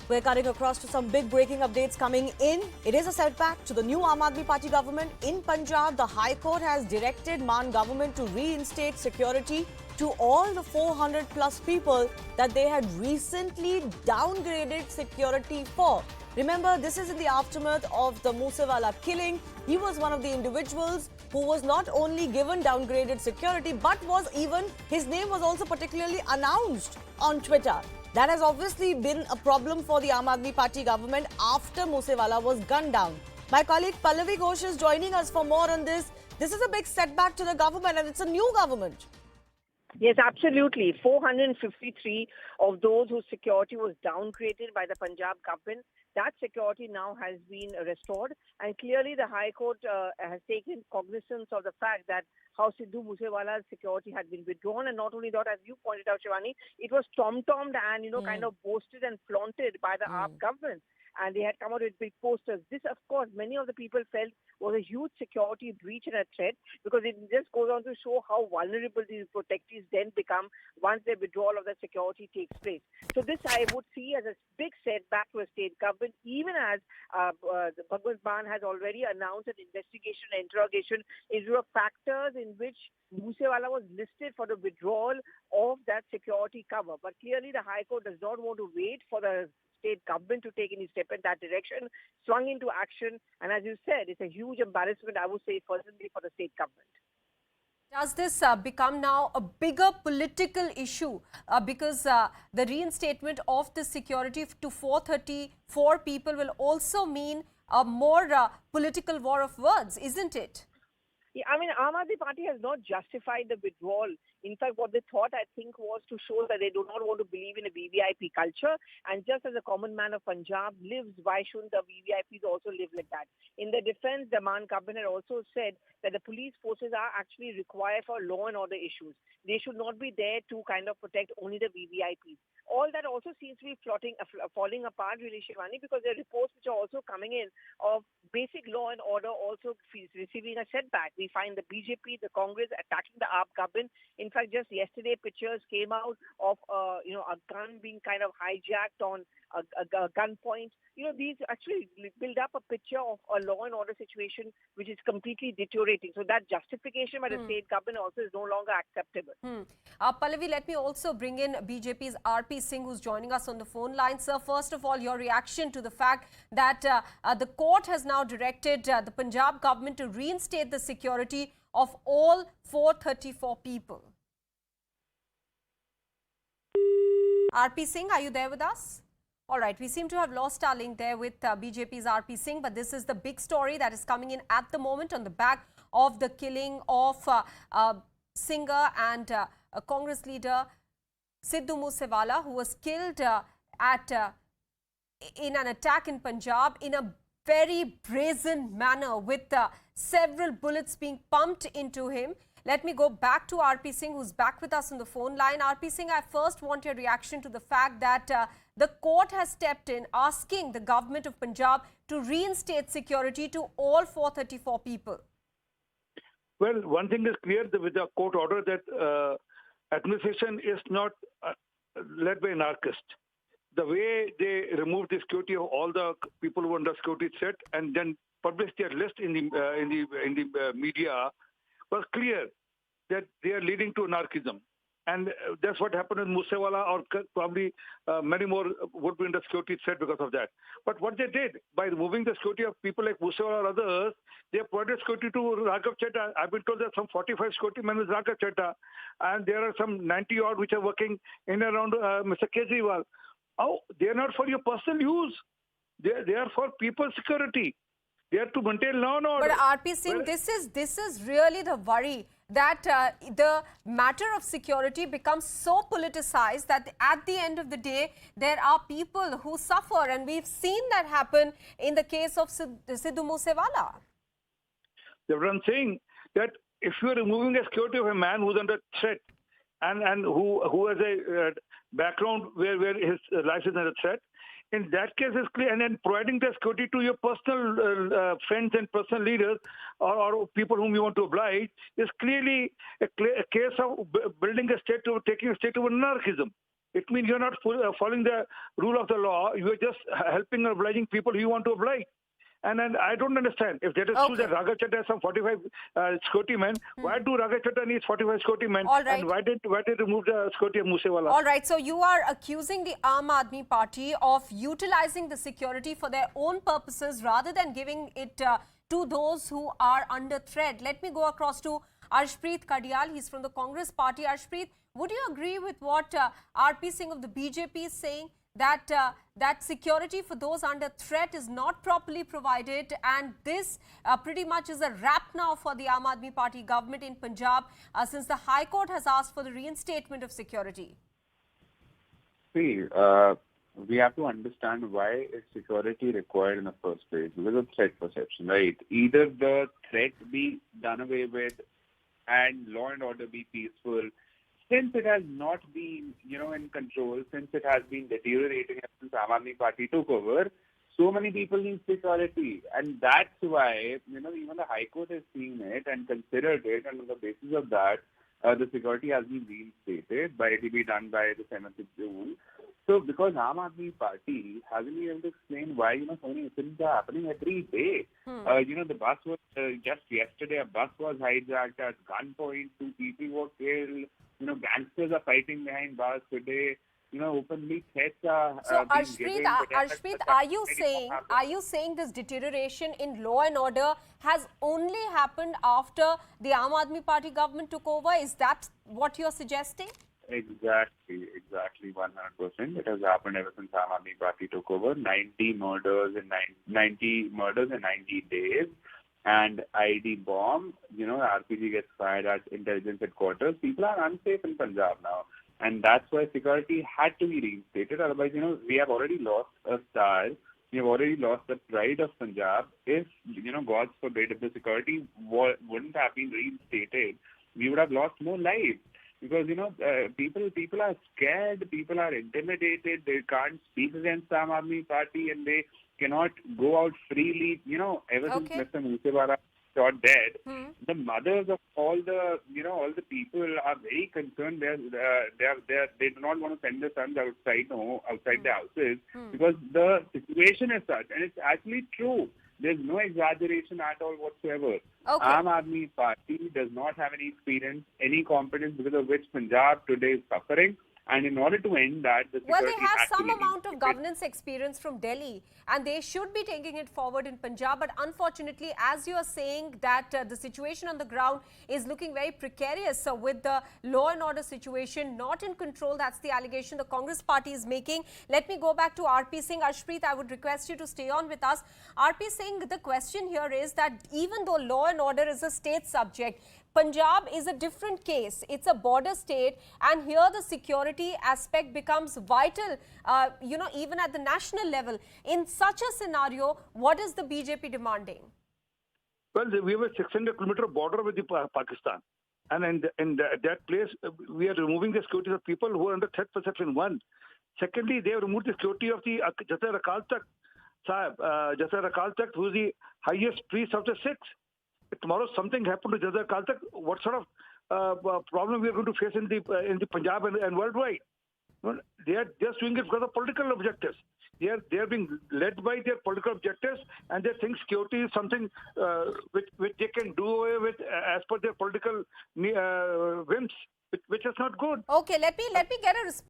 We're cutting across to some big breaking updates coming in. It is a setback to the new Aam Aadmi Party government in Punjab. The High Court has directed Mann government to reinstate security to all the 400 plus people that they had recently downgraded security for. Remember, this is in the aftermath of the Moosewala killing. He was one of the individuals who was not only given downgraded security, but his name was also particularly announced on Twitter. That has obviously been a problem for the Aam Aadmi Party government after Moosewala was gunned down. My colleague Pallavi Ghosh is joining us for more on this. This is a big setback to the government, and it's a new government. Yes, absolutely. 453 of those whose security was downgraded by the Punjab government, that security now has been restored. And clearly the High Court has taken cognizance of the fact that how Sidhu Moosewala's security had been withdrawn. And not only that, as you pointed out, Shivani, it was tom-tommed and, kind of boasted and flaunted by the AAP government. And they had come out with big posters. This, of course, many of the people felt was a huge security breach and a threat, because it just goes on to show how vulnerable these protectees then become once the withdrawal of the security takes place. So this I would see as a big setback to a state government, even as Bhagwant Mann has already announced an investigation and interrogation into the factors in which Moosewala was listed for the withdrawal of that security cover. But clearly the High Court does not want to wait for the state government to take any step in that direction, swung into action. And as you said, it's a huge embarrassment, I would say, personally, for the state government. Does this become now a bigger political issue because the reinstatement of the security to 434 people will also mean a more political war of words, isn't it? Yeah, I mean, Aam Aadmi Party has not justified the withdrawal. In fact, what they thought, I think, was to show that they do not want to believe in a VVIP culture. And just as a common man of Punjab lives, why shouldn't the VVIPs also live like that? In their defense, the Mann government had also said that the police forces are actually required for law and order issues. They should not be there to kind of protect only the VVIPs. All that also seems to be falling apart, really, Shivani, because there are reports which are also coming in of basic law and order also receiving a setback. We find the BJP, the Congress attacking the AAP government. In fact, just yesterday, pictures came out of a gun being kind of hijacked on a gunpoint. These actually build up a picture of a law and order situation which is completely deteriorating. So that justification by the state government also is no longer acceptable. Pallavi, let me also bring in BJP's RP Singh, who's joining us on the phone line. Sir, first of all, your reaction to the fact that the court has now directed the Punjab government to reinstate the security of all 434 people. RP Singh, are you there with us? All right, we seem to have lost our link there with BJP's RP Singh, but this is the big story that is coming in at the moment on the back of the killing of singer and Congress leader Sidhu Moosewala, who was killed in an attack in Punjab in a very brazen manner with several bullets being pumped into him. Let me go back to RP Singh, who's back with us on the phone line. RP Singh, I first want your reaction to the fact that the court has stepped in asking the government of Punjab to reinstate security to all 434 people. Well, one thing is clear with the court order that administration is not led by anarchists. The way they removed the security of all the people who were under security threat and then published their list in the media was clear that they are leading to anarchism. And that's what happened with Moosewala, or probably many more would be under security threat because of that. But what they did, by removing the security of people like Moosewala or others, they provided security to Raghav Chadha. I've been told that some 45 security men with Raghav Chadha, and there are some 90 odd which are working in and around Mr. Kejriwal. Oh, they are not for your personal use. They are for people's security. They are to maintain law and order. But RP Singh, this is really the worry, that the matter of security becomes so politicized that at the end of the day, there are people who suffer. And we've seen that happen in the case of Sidhu Moosewala. That's what I'm saying, that if you are removing the security of a man who's under threat and who has a background where his life is under threat, in that case, it's clear. And then providing the security to your personal friends and personal leaders or people whom you want to oblige is clearly a case of building a state, taking a state of anarchism. it means you're not following the rule of the law. You are just helping or obliging people who you want to oblige. And I don't understand. If that is true that Raghav Chaddha has some 45 security men, why do Raghav Chaddha needs 45 security men? All right. And why did remove the security of Moosewala? All right, so you are accusing the Aam Aadmi Party of utilizing the security for their own purposes rather than giving it to those who are under threat. Let me go across to Arshpreet Khadial. He's from the Congress Party. Arshpreet, would you agree with what RP Singh of the BJP is saying, that that security for those under threat is not properly provided, and this pretty much is a wrap now for the Aam Aadmi Party government in Punjab since the High Court has asked for the reinstatement of security? See, we have to understand why is security required in the first place, because of threat perception, right? Either the threat be done away with and law and order be peaceful. Since it has not been, in control, since it has been deteriorating since Aam Aadmi Party took over, so many people need security. And that's why, even the High Court has seen it and considered it, and on the basis of that, the security has been reinstated, but it will be done by the 7th of June. So, because Aam Aadmi Party hasn't been able to explain why, so many incidents are happening every day. The bus was, just yesterday, a bus was hijacked at gunpoint, 2 people were killed. Gangsters are fighting behind bars today. Openly threats are Arshpreet, are you saying this deterioration in law and order has only happened after the Aam Aadmi Party government took over? Is that what you're suggesting? Exactly, 100%. It has happened ever since Aam Aadmi Party took over. 90 murders in 90 days. And ID bomb, RPG gets fired at intelligence headquarters. People are unsafe in Punjab now. And that's why security had to be reinstated. Otherwise, we have already lost a star. We have already lost the pride of Punjab. If, God forbid, if the security wouldn't have been reinstated, we would have lost more lives. Because, people are scared, people are intimidated, they can't speak against Aam Aadmi Party, and they cannot go out freely. Ever since Mr. Moosewala shot dead, the mothers of all the people are very concerned. They do not want to send their sons outside their houses because the situation is such, and it's actually true. There's no exaggeration at all whatsoever. Aam Aadmi Party does not have any experience, any competence, because of which Punjab today is suffering. And in order to end that, the security they have some amount of governance experience from Delhi, and they should be taking it forward in Punjab. But unfortunately, as you are saying, that the situation on the ground is looking very precarious. So with the law and order situation not in control, that's the allegation the Congress Party is making. Let me go back to RP Singh. Arshpreet, I would request you to stay on with us. RP Singh, the question here is that even though law and order is a state subject, Punjab is a different case. It's a border state, and here the security aspect becomes vital, even at the national level. In such a scenario, what is the BJP demanding? Well, we have a 600-kilometer border with Pakistan. And in that place, we are removing the security of people who are under threat perception, one. Secondly, they have removed the security of the Jatha Rakal Takht Sahib, Jatha Rakal Takht, who is the highest priest of the Sikhs. If tomorrow something happened to Jatha Rakal Takht, what sort of problem we are going to face in the Punjab and worldwide? They are just doing it because of political objectives. They are being led by their political objectives, and they think security is something which they can do away with as per their political whims, which is not good. Okay, let me get a response.